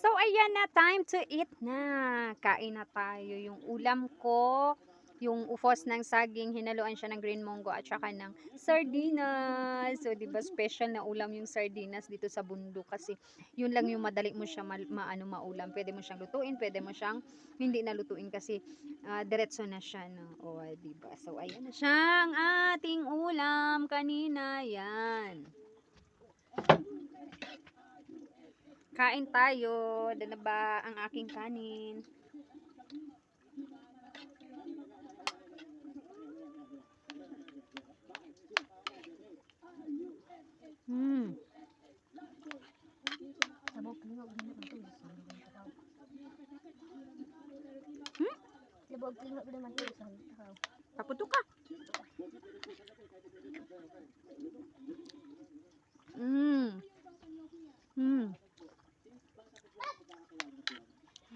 So, ayan na, time to eat na. Kain na tayo. Yung ulam ko, yung ufos ng saging, hinaluan siya ng green munggo at saka ng sardinas. So, di ba special na ulam yung sardinas dito sa bundok kasi yun lang yung madali mo siya maulam. Pwede mo siyang lutuin, pwede mo siyang hindi nalutuin kasi diretso na siya. No? O, di ba? So, ayan na siyang ating ulam kanina. Yan. Kain tayo. Dala ba ang aking kanin? Hmm. Paputo ka.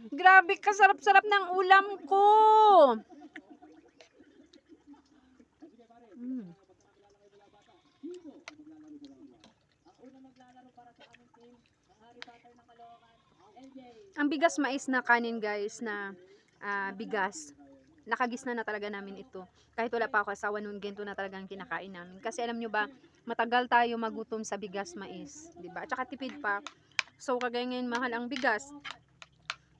Grabe ka, sarap-sarap ng ulam ko. Ang bigas mais na kanin guys na bigas. Nakagisna na talaga namin ito. Kahit wala pa ako asawa noon, ganito na talagang kinakain namin. Kasi alam nyo ba, matagal tayo magutom sa bigas mais. Diba? At saka tipid pa. So kagaya ngayon mahal ang bigas.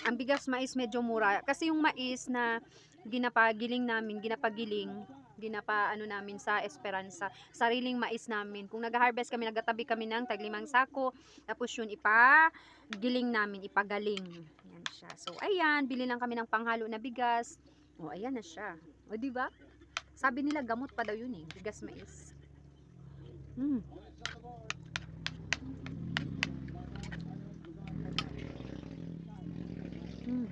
Ang bigas mais medyo mura. Kasi yung mais na ginapagiling namin, ginapa namin sa Esperanza, sariling mais namin. Kung nag-harvest kami, nagtatabi kami ng taglimang sako, tapos yun ipagiling namin, ipagaling. Yan siya. So ayan, bili lang kami ng panghalo na bigas. O ayan na siya. O di ba? Sabi nila gamot pa daw yun eh, bigas mais. Mm. Mm.